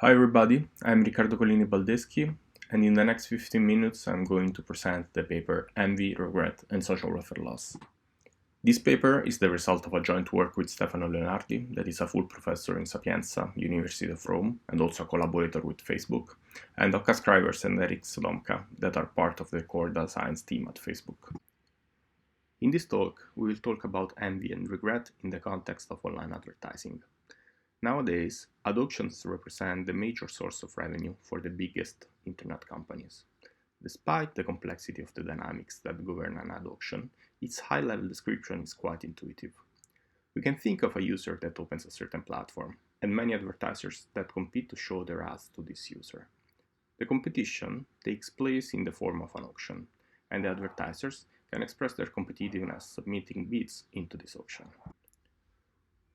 Hi everybody, I'm Riccardo Colini Baldeschi, and in the next 15 minutes I'm going to present the paper Envy, Regret and Social Welfare Loss. This paper is the result of a joint work with Stefano Leonardi, that is a full professor in Sapienza, University of Rome, and also a collaborator with Facebook, and Okke Schrijvers and Sodomka, that are part of the core data science team at Facebook. In this talk, we will talk about envy and regret in the context of online advertising. Nowadays, ad auctions represent the major source of revenue for the biggest internet companies. Despite the complexity of the dynamics that govern an ad auction, its high-level description is quite intuitive. We can think of a user that opens a certain platform, and many advertisers that compete to show their ads to this user. The competition takes place in the form of an auction, and the advertisers can express their competitiveness submitting bids into this auction.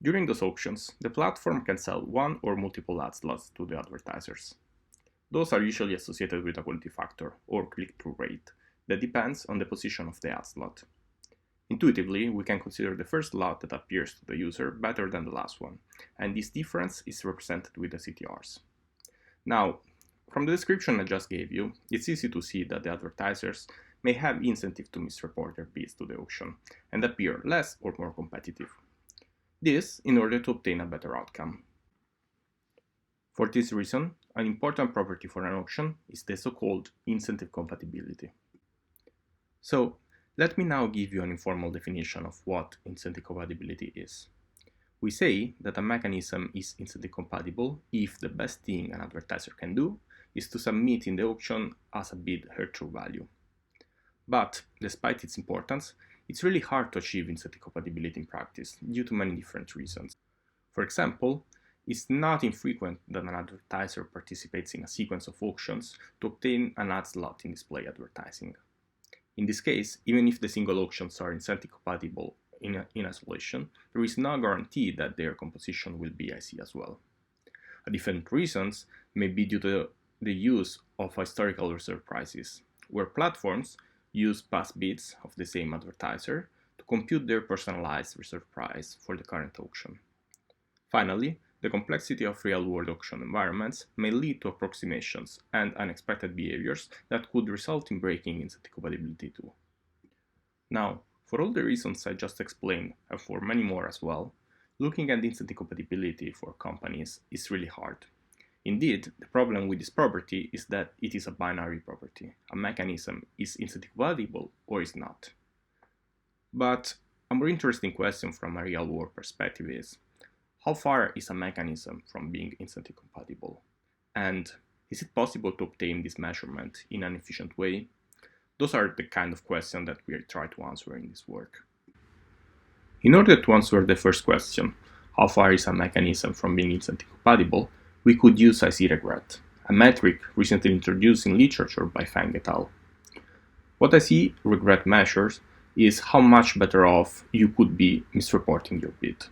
During those auctions, the platform can sell one or multiple ad slots to the advertisers. Those are usually associated with a quality factor, or click-through rate, that depends on the position of the ad slot. Intuitively, we can consider the first slot that appears to the user better than the last one, and this difference is represented with the CTRs. Now, from the description I just gave you, it's easy to see that the advertisers may have incentive to misreport their bids to the auction, and appear less or more competitive. This in order to obtain a better outcome. For this reason, an important property for an auction is the so-called incentive compatibility. So, let me now give you an informal definition of what incentive compatibility is. We say that a mechanism is incentive compatible if the best thing an advertiser can do is to submit in the auction as a bid her true value. But, despite its importance, it's really hard to achieve incentive compatibility in practice due to many different reasons. For example, it's not infrequent that an advertiser participates in a sequence of auctions to obtain an ad slot in display advertising. In this case, even if the single auctions are incentive compatible in isolation, there is no guarantee that their composition will be IC as well. Different reasons may be due to the use of historical reserve prices, where platforms use past bids of the same advertiser to compute their personalized reserve price for the current auction. Finally, the complexity of real-world auction environments may lead to approximations and unexpected behaviors that could result in breaking incentive compatibility too. Now, for all the reasons I just explained, and for many more as well, looking at incentive compatibility for companies is really hard. Indeed, the problem with this property is that it is a binary property. A mechanism is incentive compatible or is not. But a more interesting question from a real-world perspective is, how far is a mechanism from being incentive compatible? And is it possible to obtain this measurement in an efficient way? Those are the kind of questions that we try to answer in this work. In order to answer the first question, how far is a mechanism from being incentive compatible, we could use IC regret, a metric recently introduced in literature by Fang et al. What IC regret measures is how much better off you could be misreporting your bid.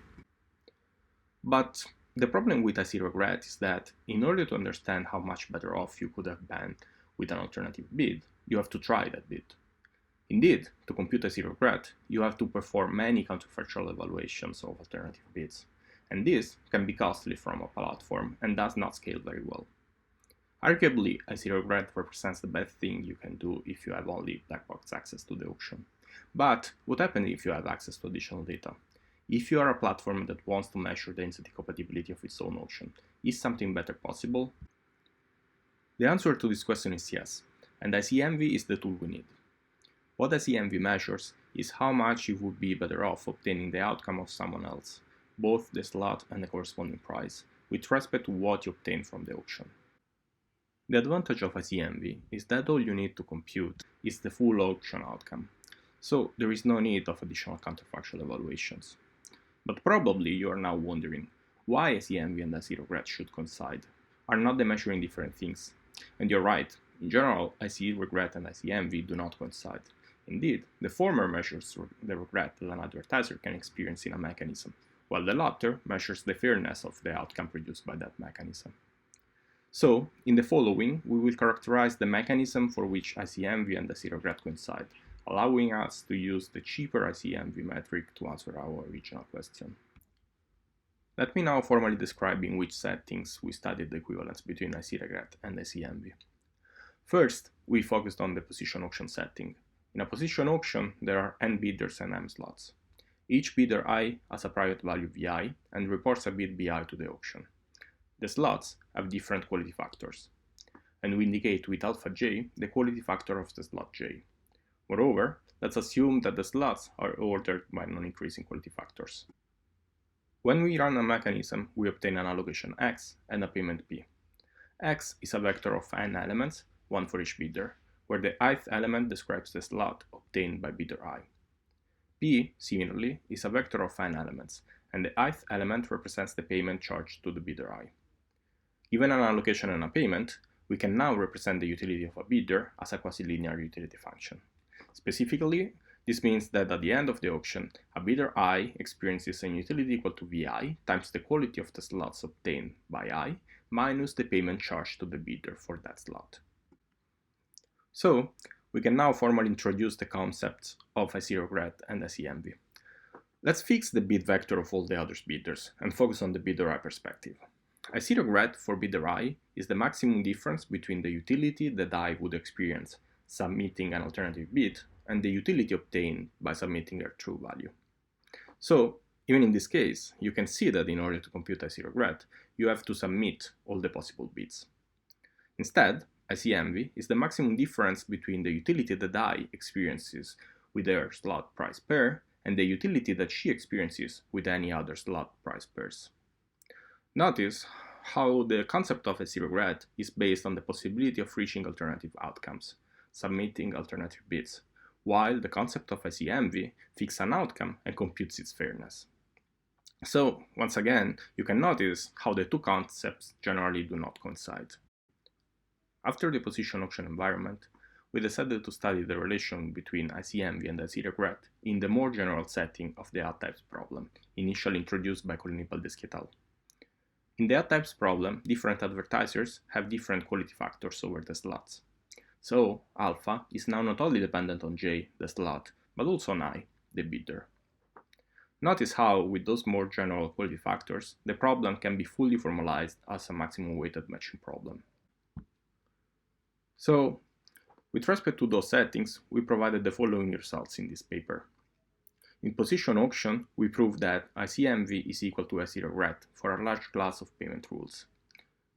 But the problem with IC regret is that in order to understand how much better off you could have been with an alternative bid, you have to try that bid. Indeed, to compute IC regret, you have to perform many counterfactual evaluations of alternative bids, and this can be costly from a platform and does not scale very well. Arguably, IC regret represents the best thing you can do if you have only black box access to the auction. But what happens if you have access to additional data? If you are a platform that wants to measure the incentive compatibility of its own auction, is something better possible? The answer to this question is yes, and IC Envy is the tool we need. What IC Envy measures is how much you would be better off obtaining the outcome of someone else, both the slot and the corresponding price, with respect to what you obtain from the auction. The advantage of IC Envy is that all you need to compute is the full auction outcome, so there is no need of additional counterfactual evaluations. But probably you are now wondering, why IC Envy and IC regret should coincide? Are not they measuring different things? And you're right, in general, IC regret and IC Envy do not coincide. Indeed, the former measures the regret that an advertiser can experience in a mechanism, while the latter measures the fairness of the outcome produced by that mechanism. So, in the following, we will characterize the mechanism for which IC Envy and IC regret coincide, allowing us to use the cheaper IC Envy metric to answer our original question. Let me now formally describe in which settings we studied the equivalence between IC-regret and IC-envy. First, we focused on the position auction setting. In a position auction, there are n bidders and m slots. Each bidder I has a private value Vi and reports a bid Bi to the auction. The slots have different quality factors, and we indicate with alpha j the quality factor of the slot j. Moreover, let's assume that the slots are ordered by non-increasing quality factors. When we run a mechanism, we obtain an allocation x and a payment p. X is a vector of n elements, one for each bidder, where the ith element describes the slot obtained by bidder I. P, similarly, is a vector of n elements, and the ith element represents the payment charged to the bidder I. Given an allocation and a payment, we can now represent the utility of a bidder as a quasi-linear utility function. Specifically, this means that at the end of the auction, a bidder I experiences a utility equal to Vi times the quality of the slots obtained by I minus the payment charged to the bidder for that slot. So, we can now formally introduce the concepts of IC-regret and IC-envy. Let's fix the bid vector of all the other bidders and focus on the bidder I perspective. IC-regret for bidder I is the maximum difference between the utility that I would experience submitting an alternative bid and the utility obtained by submitting a true value. So, even in this case, you can see that in order to compute IC-regret, you have to submit all the possible bids. Instead, IC-envy is the maximum difference between the utility that I experiences with their slot price pair and the utility that she experiences with any other slot price pairs. Notice how the concept of IC-regret is based on the possibility of reaching alternative outcomes, submitting alternative bids, while the concept of IC-envy fixes an outcome and computes its fairness. So, once again, you can notice how the two concepts generally do not coincide. After the position auction environment, we decided to study the relation between IC-envy and IC-regret in the more general setting of the odd types problem, initially introduced by Colini, Baldeschi et al. In the odd types problem, different advertisers have different quality factors over the slots. So, alpha is now not only dependent on j, the slot, but also on I, the bidder. Notice how, with those more general quality factors, the problem can be fully formalized as a maximum weighted matching problem. So, with respect to those settings, we provided the following results in this paper. In position auction, we proved that IC-envy is equal to IC-regret for a large class of payment rules.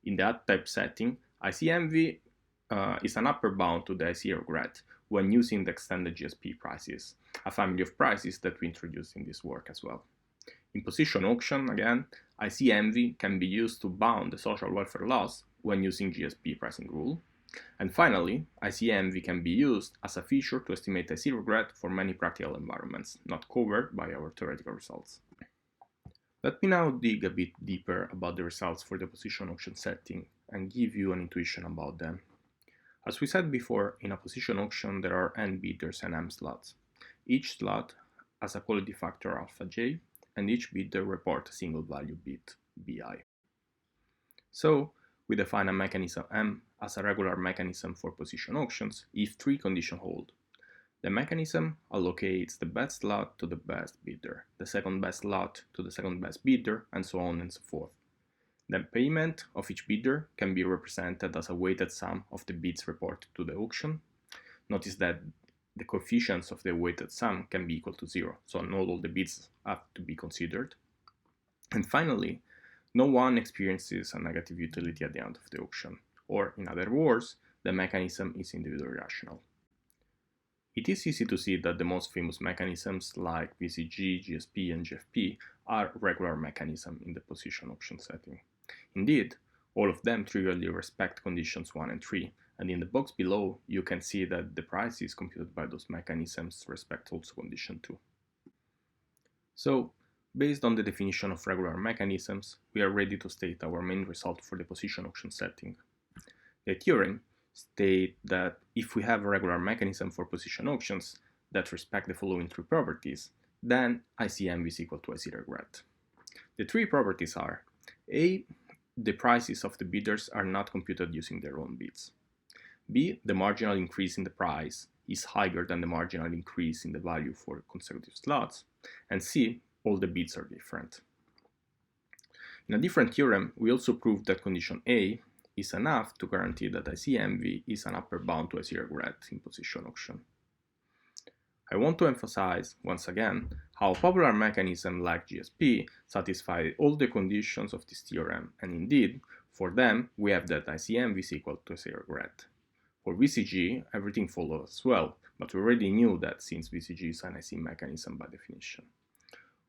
In the odd type setting, IC-envy is an upper bound to the IC-regret when using the extended GSP prices, a family of prices that we introduced in this work as well. In position auction, again, IC-envy can be used to bound the social welfare loss when using GSP pricing rule. And finally, IC-envy can be used as a feature to estimate IC-regret for many practical environments not covered by our theoretical results. Let me now dig a bit deeper about the results for the position auction setting and give you an intuition about them. As we said before, in a position auction there are n bidders and m slots. Each slot has a quality factor alpha j, and each bidder reports a single value bid Bi. So, we define a mechanism M as a regular mechanism for position auctions if three conditions hold. The mechanism allocates the best slot to the best bidder, the second best slot to the second best bidder, and so on and so forth. The payment of each bidder can be represented as a weighted sum of the bids reported to the auction. Notice that the coefficients of the weighted sum can be equal to 0, so not all the bids have to be considered. And finally, no one experiences a negative utility at the end of the auction, or in other words, the mechanism is individually rational. It is easy to see that the most famous mechanisms like VCG, GSP, and GFP are regular mechanisms in the position auction setting. Indeed, all of them trivially respect conditions 1 and 3, and in the box below you can see that the prices computed by those mechanisms respect also condition 2. So, based on the definition of regular mechanisms, we are ready to state our main result for the position auction setting. The theorem states that if we have a regular mechanism for position auctions that respect the following three properties, then IC-envy is equal to IC-regret. The three properties are: A, the prices of the bidders are not computed using their own bids. B, the marginal increase in the price is higher than the marginal increase in the value for consecutive slots. And C, all the bids are different. In a different theorem, we also proved that condition A is enough to guarantee that ICMV is an upper bound to IC-regret in position auction. I want to emphasize, once again, how popular mechanisms like GSP satisfy all the conditions of this theorem, and indeed, for them, we have that ICMV is equal to IC-regret. For VCG, everything follows as well, but we already knew that since VCG is an IC mechanism by definition.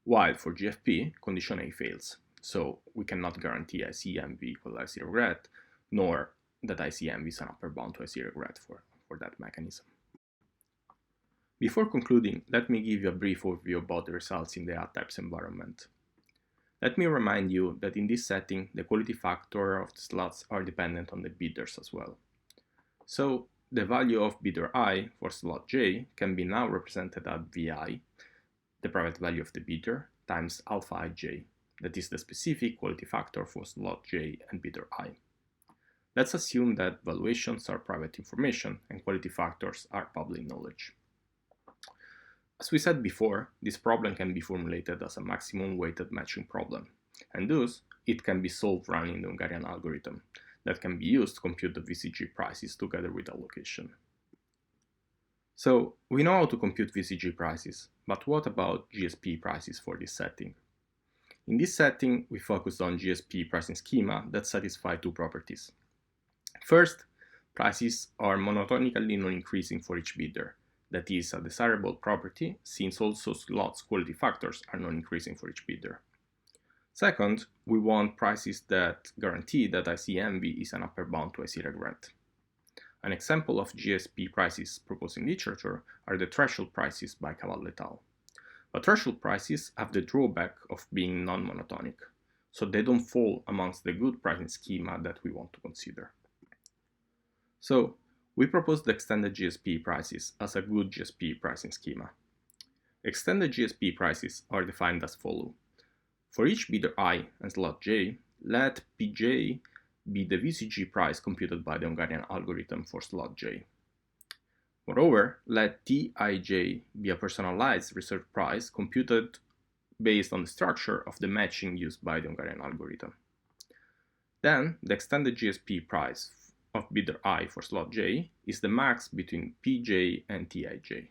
While for GFP, condition A fails, so we cannot guarantee ICMV equal to IC-regret, nor that ICMV is an upper bound to IC-regret for that mechanism. Before concluding, let me give you a brief overview about the results in the odd-types environment. Let me remind you that in this setting, the quality factor of the slots are dependent on the bidders as well. So, the value of bidder I for slot J can be now represented as VI, the private value of the bidder, times alpha ij, that is the specific quality factor for slot J and bidder I. Let's assume that valuations are private information and quality factors are public knowledge. As we said before, this problem can be formulated as a maximum weighted matching problem, and thus it can be solved running the Hungarian algorithm that can be used to compute the VCG prices together with allocation. So, we know how to compute VCG prices, but what about GSP prices for this setting? In this setting, we focused on GSP pricing schema that satisfy two properties. First, prices are monotonically non-increasing for each bidder. That is a desirable property, since also slots quality factors are non-increasing for each bidder. Second, we want prices that guarantee that ICMV is an upper bound to IC-regret. An example of GSP prices proposed in literature are the threshold prices by Cavallo et al. But threshold prices have the drawback of being non-monotonic, so they don't fall amongst the good pricing schema that we want to consider. So, we propose the extended GSP prices as a good GSP pricing schema. Extended GSP prices are defined as follows. For each bidder I and slot J, let Pj be the VCG price computed by the Hungarian algorithm for slot J. Moreover, let Tij be a personalized reserve price computed based on the structure of the matching used by the Hungarian algorithm. Then, the extended GSP price of bidder I for slot J is the max between Pj and Tij.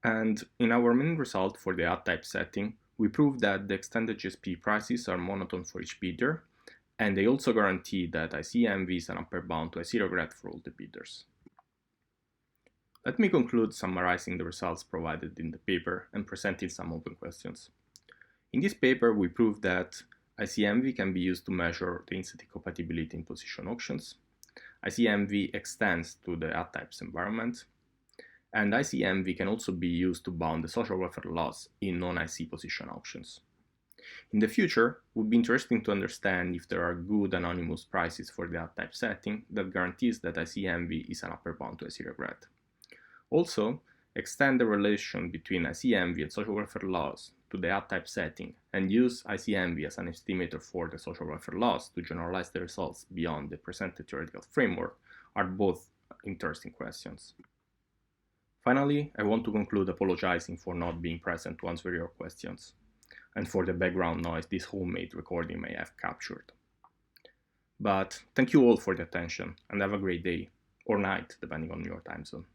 And in our main result for the odd-type setting, we prove that the extended GSP prices are monotone for each bidder, and they also guarantee that ICMV is an upper bound to IC-regret for all the bidders. Let me conclude summarizing the results provided in the paper and presenting some open questions. In this paper, we proved that ICMV can be used to measure the density compatibility in position auctions. ICMV extends to the odd-types environment, and ICMV can also be used to bound the social welfare loss in non-IC position auctions. In the future, it would be interesting to understand if there are good anonymous prices for the odd-type setting that guarantees that ICMV is an upper bound to IC-regret. Also, extend the relation between ICMV and social welfare loss to the odd-type setting and use ICMV as an estimator for the social welfare loss to generalize the results beyond the presented theoretical framework are both interesting questions. Finally, I want to conclude apologizing for not being present to answer your questions, and for the background noise this homemade recording may have captured. But thank you all for the attention, and have a great day, or night, depending on your time zone.